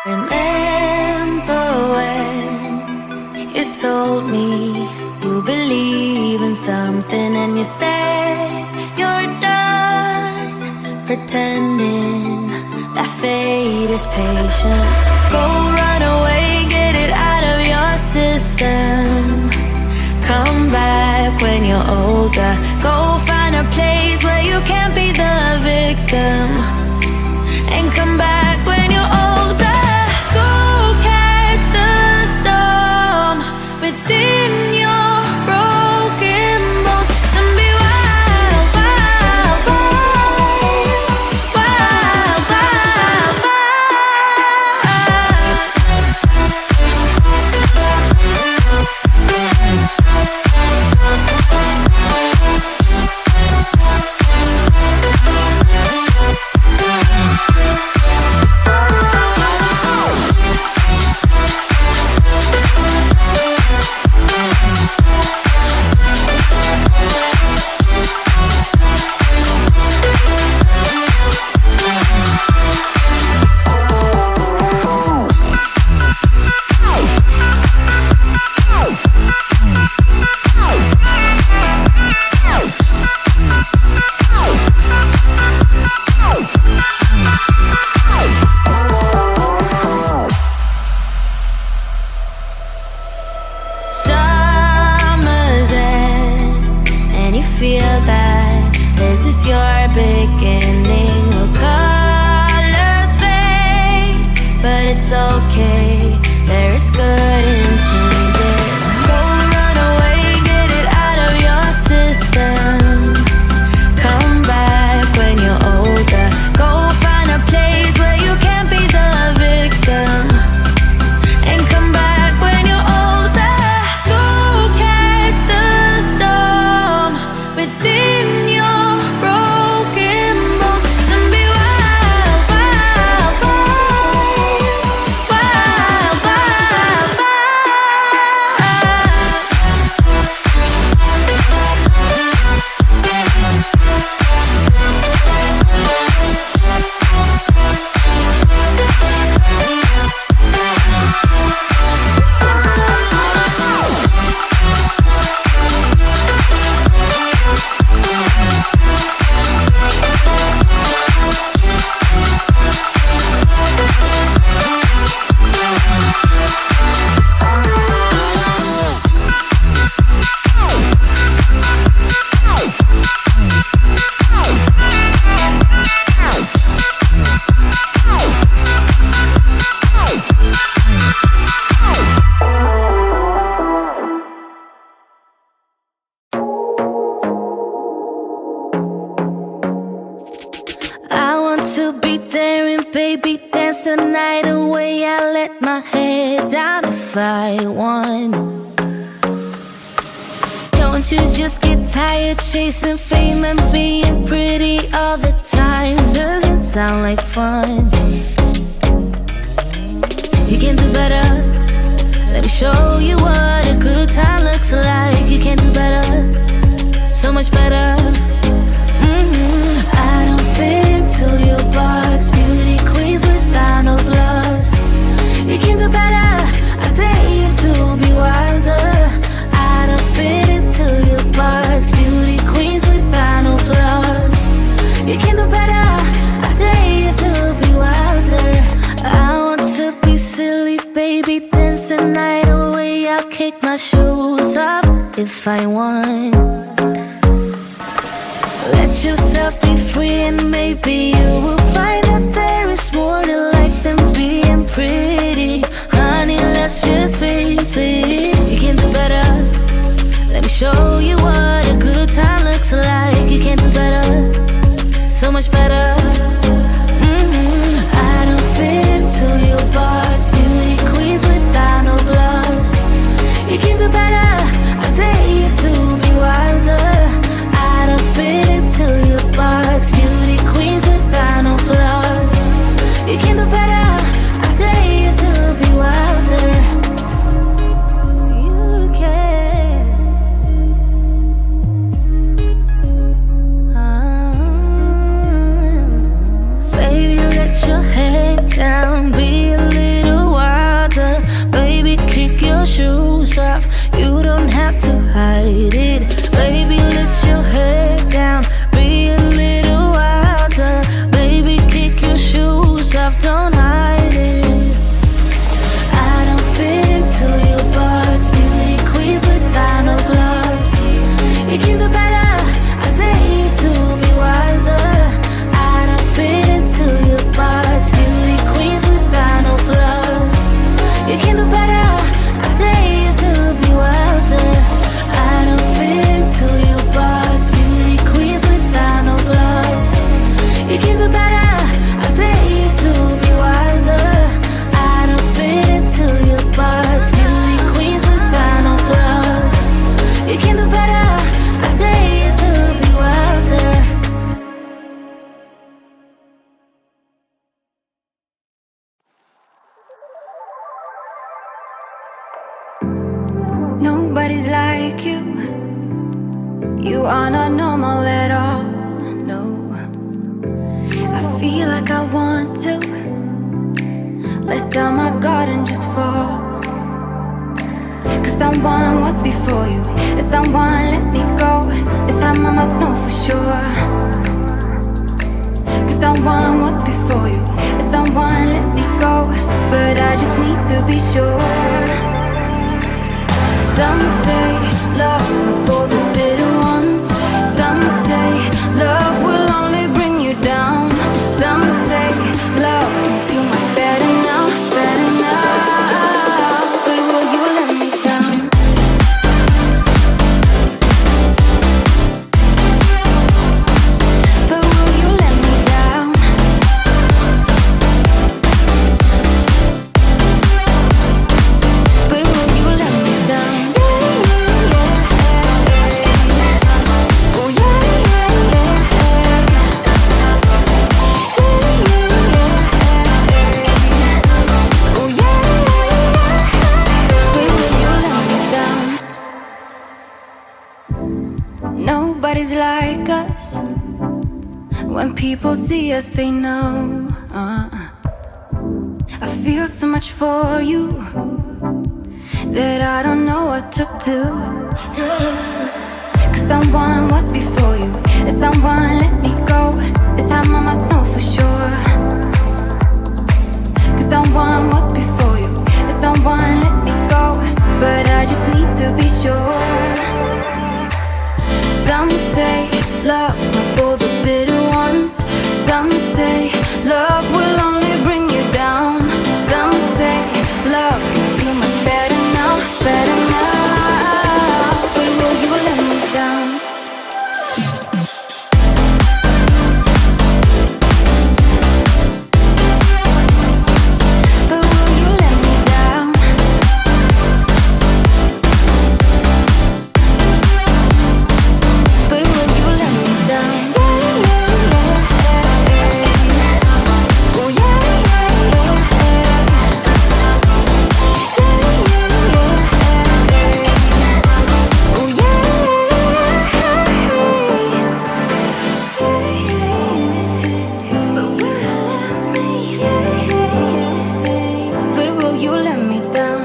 Remember when you told me you believe in something and you said you're done pretending that fate is patient. Go run away, get it out of your system. Come back when you're older. Go find a place where you can't be the victim. And come back when you're older. Go catch the storm within your broken bones and be wild, wild, wild, wild, wild, wild. Summer's end, and you feel that this is your beginning. Well, colors fade, but it's okay. There is good in changes. Go run away, get it out of your system. Come back when you're older. Go find a place where you can't be the victim. And come back when you're older. Go catch the storm within your broken bones and be wild, wild, wild, wild, wild, wild. I want to be there and baby dance the night away. I let my head down if I won. Don't you just get tired chasing fame and being pretty all the time? Doesn't sound like fun. You can do better. Let me show you what a good time looks like. You can do better, so much better. I don't fit into your box. Beauty queens without no flaws. You can do better. I dare you to be wilder. I don't fit into your box. Beauty queens without no flaws. You can do better. I dare you to be wilder. I want to be silly, baby, dance the night away. I'll kick my shoes off if I want. Let yourself be free and maybe you will find that there is more to life than being pretty. Honey, let's just face it. You can do better. Let me show you what a good time looks like. You can do better, so much better. I don't fit into your box. Beauty queens without no flaws. You can do better. I dare you to be wilder. I don't fit into your box. Beauty queens without no you are not normal at all, no. I feel like I want to let down my guard and just fall. Cause someone was before you, and someone let me go. This time I must know for sure. Cause someone was before you, and someone let me go. But I just need to be sure. Some say love's not for the bitter ones. Some say love will only bring you down. Some say love can feel much better now, better now. But will you let me down? But will you let me down? But will you let me down? Nobody's like us. When people see us, they know. I feel so much for you that I don't know what to do. Cause someone was before you, and someone let me go. This time I must know for sure. Cause someone was before you, and someone let me go. But I just need to be sure. Some say love's not for the bitter ones. Some say love will only bring you down. Some say love can feel much better now, better now. But will you let me down? But will you let me down? But will you let me down? Oh yeah, oh yeah. But will you let me down?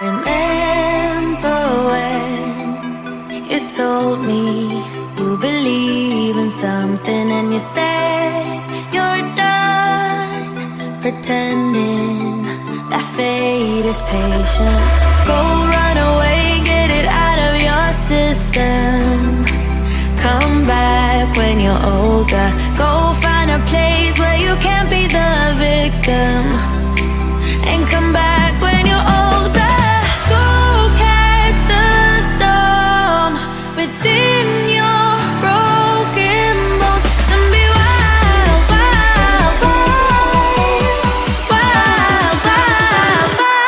Remember when you told me you believe in something and you said you're done pretending that fate is patient. Go run away, get it out of your system. Come back when you're older. Go find a place where you can't be the victim. And come back when you're older. Go catch the storm within your broken bones and be wild, wild, wild, wild, wild, wild.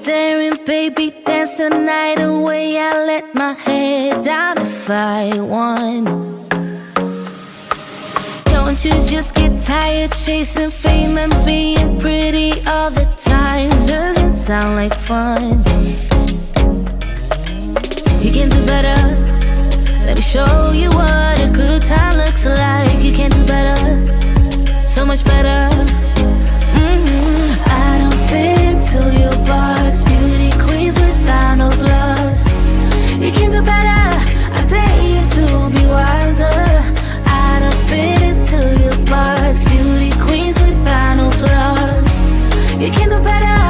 daring, baby, dance the night away. I let my head down if I won. Don't you just get tired chasing fame and being pretty all the time? Doesn't sound like fun. You can do better. Let me show you what a good time looks like. You can do better, so much better. I don't fit into your box. Beauty queens without no flaws. You can do better. I dare you to be wilder. I don't fit into your box. Beauty queens without no flaws. You can do better.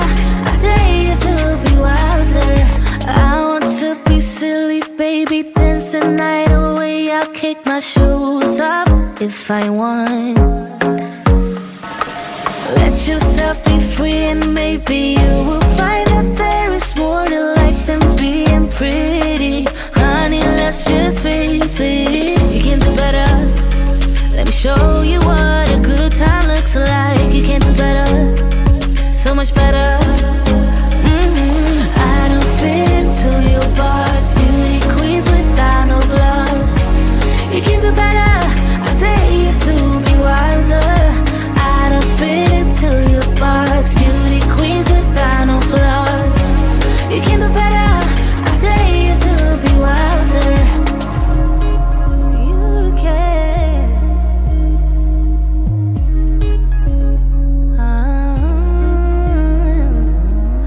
I dare you to be wilder. I want to be silly, baby, dance the night away. I'll kick my shoes off if I want. Let yourself be free and maybe you will find that there is more to life than being pretty. Honey, let's just face it. You can do better. Let me show you what a good time looks like. You can do better, so much better. I don't fit into your box. Beauty queens without no flaws. You can do better. I dare you to be wilder. I don't fit into your box. Beauty queens without no flaws. You can do better. I dare you to be wilder. You can.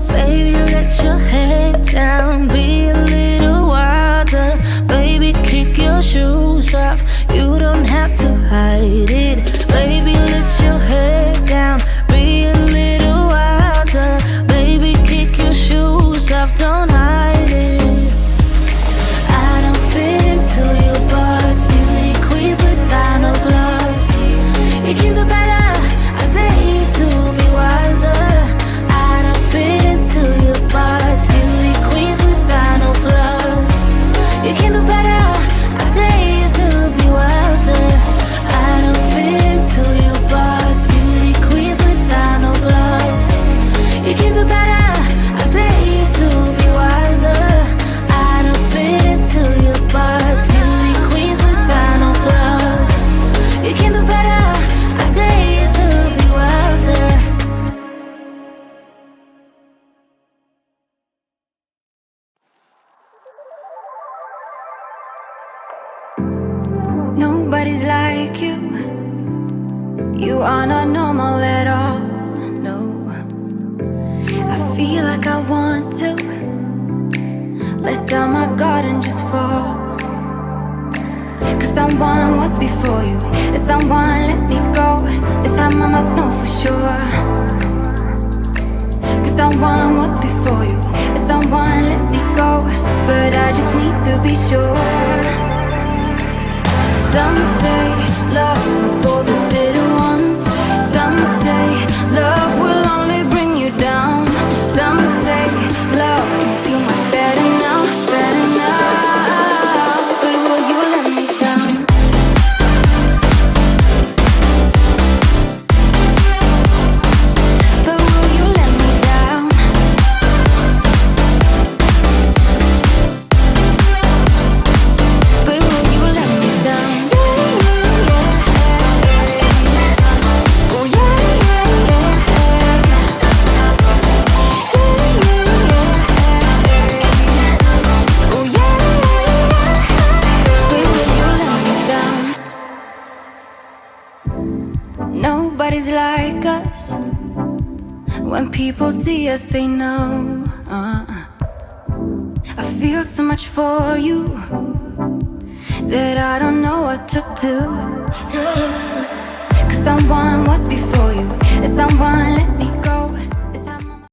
Baby, let your head down. Be a little wilder. Baby, kick your shoes off. You don't have to hide it. Baby, let your head down. Be a little wilder. Baby, kick your shoes off. Don't hide it. I don't fit into your box. Beauty queens without no flaws. You can do better. I dare you to be wilder. I don't fit into your box. Beauty queens without no flaws. You can do better. I dare you to be wilder. I don't fit into your box. Beauty queens without no flaws. You can do better. I dare you to be wilder. I don't fit into your box. Beauty queens without no flaws. You can do better. I dare you to be wilder. Nobody's like you. You are not normal at all. No, I feel like I want to let down my guard and just fall. Cause someone was before you, and someone let me go. This time I must know for sure. Cause someone was before you, and someone let me go. But I just need to be sure. Some say love's not for the bitter ones. Some say love will only bring you down. Some say love can feel much better now, better now. But will you let me down? But will you let me down? But will you let me down? Nobody's like us. When people see us, they know. I feel so much for you that I don't know what to do. Cause someone was